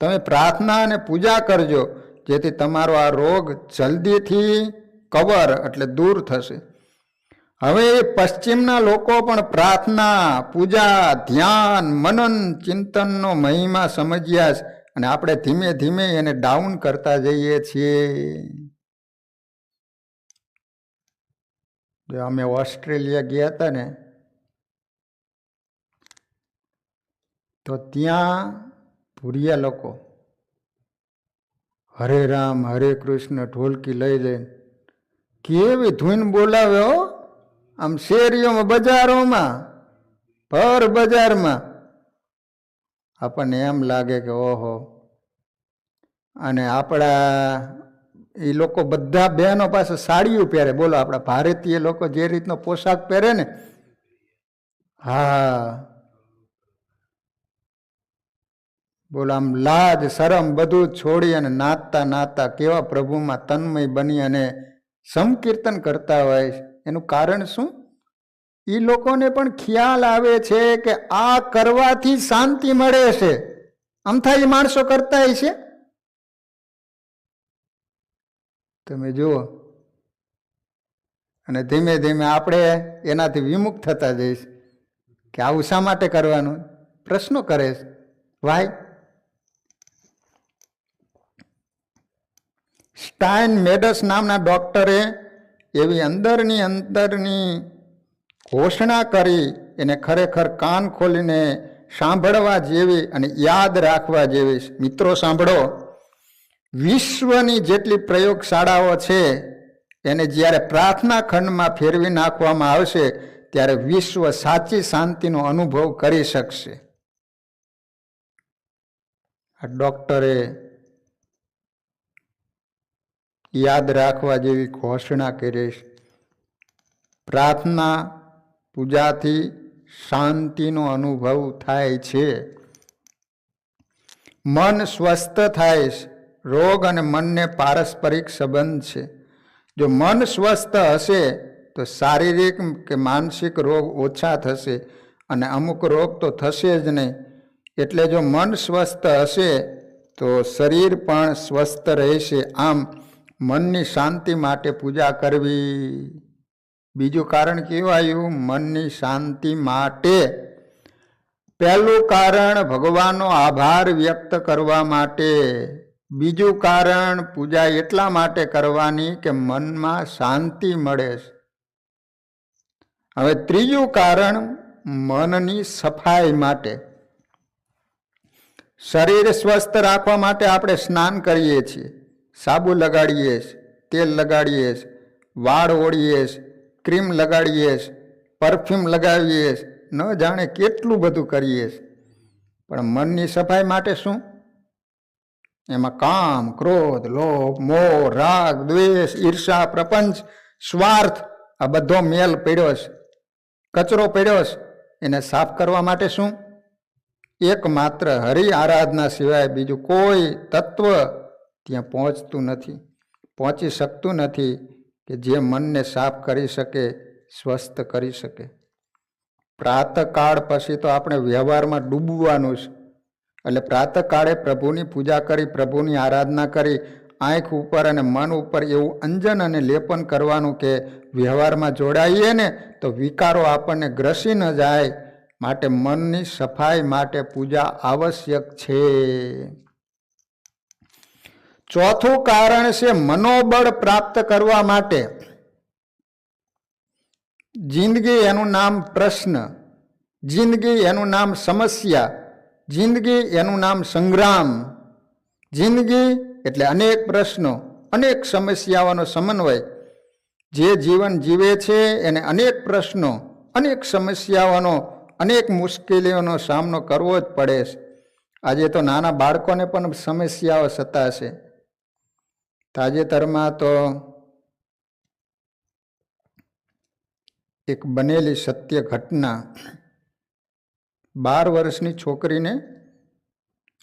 તમે પ્રાર્થના અને પૂજા કરજો, જેથી તમારો આ રોગ જલ્દીથી કવર એટલે દૂર થશે. હવે પશ્ચિમના લોકો પણ પ્રાર્થના, પૂજા, ધ્યાન, મનન, ચિંતનનો મહિમા સમજ્યા છે અને આપણે ધીમે ધીમે એને ડાઉન કરતા જઈએ છીએ. અમે ઓસ્ટ્રેલિયા ગયા હતા ને તો ત્યાં ભૂરિયા લોકો હરે રામ હરે કૃષ્ણ ઢોલકી લઈ લઈને કેવી ધૂન બોલાવે હો, આમ શેરીઓમાં, બજારોમાં, ભર બજારમાં. આપણને એમ લાગે કે ઓહો. અને આપણા એ લોકો બધા બહેનો પાસે સાડીઓ પહેરે. બોલો, આપણા ભારતીય લોકો જે રીતનો પોશાક પહેરે ને, હા બોલો, આમ લાજ શરમ બધું છોડી અને નાચતા નાચતા કેવા પ્રભુમાં તન્મય બની અને સંકીર્તન કરતા હોય. એનું કારણ શું? એ લોકોને પણ ખ્યાલ આવે છે કે આ કરવાથી શાંતિ મળે છે. અમથા એ માણસો કરતા છે. તમે જુઓ. અને ધીમે ધીમે આપણે એનાથી વિમુખ થતા જઈશ કે આવું શા માટે કરવાનું? પ્રશ્નો કરે છે. વાય સ્ટાઇન મેડસ નામના ડોક્ટરે એવી અંદરની ઘોષણા કરી, એને ખરેખર કાન ખોલીને સાંભળવા જેવી અને યાદ રાખવા જેવી. મિત્રો સાંભળો, વિશ્વની જેટલી પ્રયોગશાળાઓ છે એને જ્યારે પ્રાર્થના ખંડમાં ફેરવી નાખવામાં આવશે ત્યારે વિશ્વ સાચી શાંતિનો અનુભવ કરી શકશે. આ ડોક્ટરે યાદ રાખવા જેવી ઘોષણા કરી. પ્રાર્થના પૂજાથી શાંતિનો અનુભવ થાય છે. મન સ્વસ્થ થાય છે. રોગ અને મનને પારસ્પરિક સંબંધ છે. જો મન સ્વસ્થ હશે તો શારીરિક કે માનસિક રોગ ઓછા થશે અને અમુક રોગ તો થશે જ નહીં. એટલે જો મન સ્વસ્થ હશે તો શરીર પણ સ્વસ્થ રહેશે. આમ મનની શાંતિ માટે પૂજા કરવી. બીજું કારણ કેવું આવ્યું? મનની શાંતિ માટે. પહેલું કારણ ભગવાનનો આભાર વ્યક્ત કરવા માટે. બીજું કારણ પૂજા એટલા માટે કરવાની કે મનમાં શાંતિ મળે. હવે ત્રીજું કારણ મનની સફાઈ માટે. શરીર સ્વસ્થ રાખવા માટે આપણે સ્નાન કરીએ છીએ. સાબુ લગાડીએ, તેલ લગાડીએ, વાળ ઓળીએ, ક્રીમ લગાડીએ, પરફ્યુમ લગાવીએ, ન જાણે કેટલું બધું કરીએ, પણ મનની સફાઈ માટે શું? એમાં કામ, ક્રોધ, લોભ, મોહ, રાગ, દ્વેષ, ઈર્ષા, પ્રપંચ, સ્વાર્થ આ બધો મેલ પડ્યો છે, કચરો પડ્યો છે. એને સાફ કરવા માટે શું? એકમાત્ર હરિ આરાધના સિવાય બીજું કોઈ તત્વ ત્યાં પહોંચતું નથી, પહોંચી શકતું નથી કે જે મનને સાફ કરી શકે, સ્વસ્થ કરી શકે. પ્રાતકાળ પછી તો આપણે વ્યવહારમાં ડૂબવાનું છે. એટલે પ્રાતકાળે પ્રભુની પૂજા કરી, પ્રભુની આરાધના કરી, આંખ ઉપર અને મન ઉપર એવું અંજન અને લેપન કરવાનું કે વ્યવહારમાં જોડાઈએ ને તો વિકારો આપણને ગ્રસી ન જાય. માટે મનની સફાઈ માટે પૂજા આવશ્યક છે. ચોથું કારણ છે મનોબળ પ્રાપ્ત કરવા માટે. જિંદગી એનું નામ પ્રશ્ન, જિંદગી એનું નામ સમસ્યા, જિંદગી એનું નામ સંગ્રામ. જિંદગી એટલે અનેક પ્રશ્નો, અનેક સમસ્યાઓનો સમન્વય. જે જીવન જીવે છે એને અનેક પ્રશ્નો, અનેક સમસ્યાઓનો, અનેક મુશ્કેલીઓનો સામનો કરવો જ પડે છે. આજે તો નાના બાળકોને પણ સમસ્યાઓ સતાશે. તાજેતરમાં તો એક બનેલી સત્ય ઘટના, 12 વર્ષની છોકરીને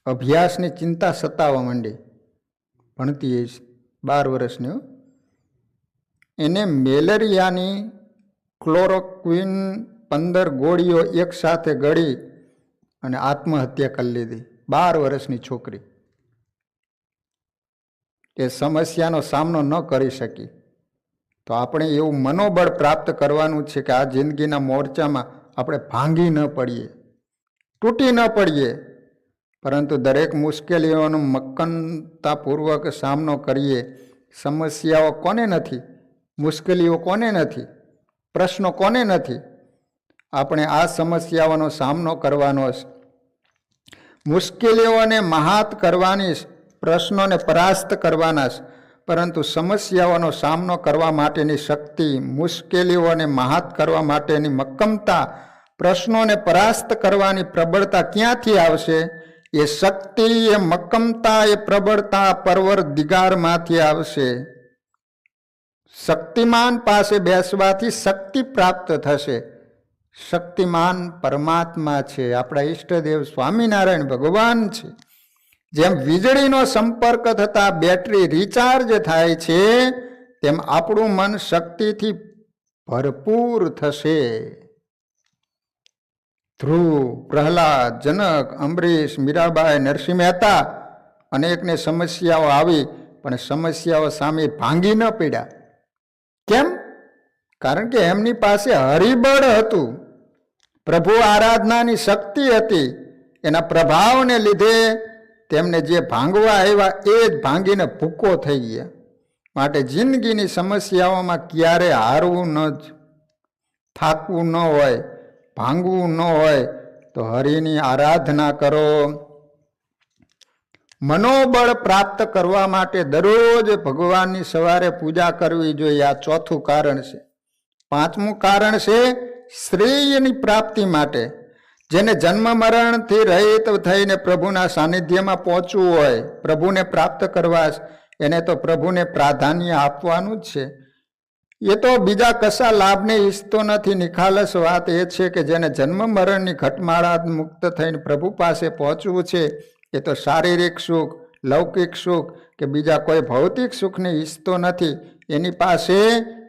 અભ્યાસની ચિંતા સતાવવા માંડી. ભણતી એ 12 વર્ષની. એને મેલેરિયાની ક્લોરોક્વિન 15 ગોળીઓ એક સાથે ગળી અને આત્મહત્યા કરી લીધી. 12 વર્ષની છોકરી એ સમસ્યાનો સામનો ન કરી શકી. તો આપણે એવું મનોબળ પ્રાપ્ત કરવાનું છે કે આ જિંદગીના મોરચામાં આપણે ભાંગી ન પડીએ, તૂટી ન પડીએ, પરંતુ દરેક મુશ્કેલીઓનો મક્કમતાપૂર્વક સામનો કરીએ. સમસ્યાઓ કોને નથી? મુશ્કેલીઓ કોને નથી? પ્રશ્નો કોને નથી? આપણે આ સમસ્યાઓનો સામનો કરવાનો છે. મુશ્કેલીઓને મહાત કરવાની, પ્રશ્નોને પરાસ્ત કરવાના છે. પરંતુ સમસ્યાઓનો સામનો કરવા માટેની શક્તિ, મુશ્કેલીઓને મહાત કરવા માટેની મક્કમતા, પ્રશ્નોને પરાસ્ત કરવાની પ્રબળતા ક્યાંથી આવશે? એ શક્તિ, એ મક્કમતા, એ પ્રબળતા પરવરદિગારમાંથી આવશે. શક્તિમાન પાસે બેસવાથી શક્તિ પ્રાપ્ત થશે. શક્તિમાન પરમાત્મા છે, આપણા ઈષ્ટદેવ સ્વામિનારાયણ ભગવાન છે. જેમ વીજળીનો સંપર્ક થતા બેટરી રિચાર્જ થાય છે, તેમ આપણું મન શક્તિથી ભરપૂર થશે. ધ્રુવ, પ્રહલાદ, જનક, અંબરીશ, મીરાબાઈ, નરસિંહ મહેતા અનેકને સમસ્યાઓ આવી, પણ સમસ્યાઓ સામે ભાંગી ન પડ્યા. કેમ? કારણ કે એમની પાસે હરિબળ હતું, પ્રભુ આરાધનાની શક્તિ હતી. એના પ્રભાવને લીધે તેમને જે ભાંગવા આવ્યા એ જ ભાંગીને ભૂકો થઈ ગયા. માટે જિંદગીની સમસ્યાઓમાં ક્યારે હારવું ન જ, થાકવું ન હોય, ભાંગવું ન હોય તો હરિની આરાધના કરો. મનોબળ પ્રાપ્ત કરવા માટે દરરોજ ભગવાનની સવારે પૂજા કરવી જોઈએ. આ ચોથું કારણ છે. પાંચમું કારણ છે શ્રેયની પ્રાપ્તિ માટે. જેને જન્મ મરણથી રહિત થઈને પ્રભુના સાનિધ્યમાં પહોંચવું હોય, પ્રભુને પ્રાપ્ત કરવા, એને તો પ્રભુને પ્રાધાન્ય આપવાનું જ છે. એ તો બીજા કશા લાભને ઈચ્છતો નથી. નિખાલસ વાત એ છે કે જેને જન્મ મરણની ઘટમાળા મુક્ત થઈને પ્રભુ પાસે પહોંચવું છે, એ તો શારીરિક સુખ, લૌકિક સુખ કે બીજા કોઈ ભૌતિક સુખને ઈચ્છતો નથી. એની પાસે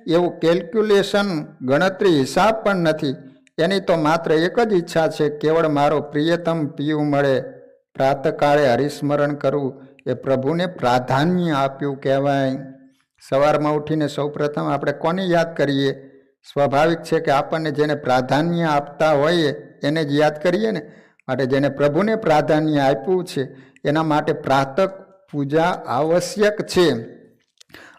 એવું કેલ્ક્યુલેશન, ગણતરી, હિસાબ પણ નથી. એની તો માત્ર એક જ ઈચ્છા છે, કેવળ મારો પ્રિયતમ પિયુ મળે, પ્રાતકાળે હરિસ્મરણ કરવું, એ પ્રભુને પ્રાધાન્ય આપ્યું કહેવાય. સવારમાં ઉઠીને સૌપ્રથમ આપણે કોને યાદ કરીએ? સ્વાભાવિક છે કે આપણને જેને પ્રાધાન્ય આપતા હોઈએ એને જ યાદ કરીએ ને. માટે જેને પ્રભુને પ્રાધાન્ય આપ્યું છે એના માટે પ્રાતઃ પૂજા આવશ્યક છે.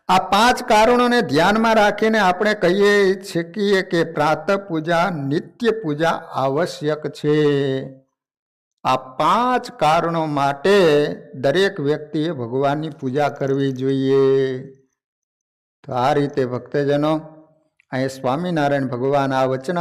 આ 5 કારણોને ધ્યાનમાં રાખીને આપણે કહીએ શકીએ કે પ્રાતઃ પૂજા, નિત્ય પૂજા આવશ્યક છે. આ 5 કારણો માટે દરેક વ્યક્તિએ ભગવાનની પૂજા કરવી જોઈએ. તો આ રીતે ભક્તજનો અહીં સ્વામિનારાયણ ભગવાન આ વચન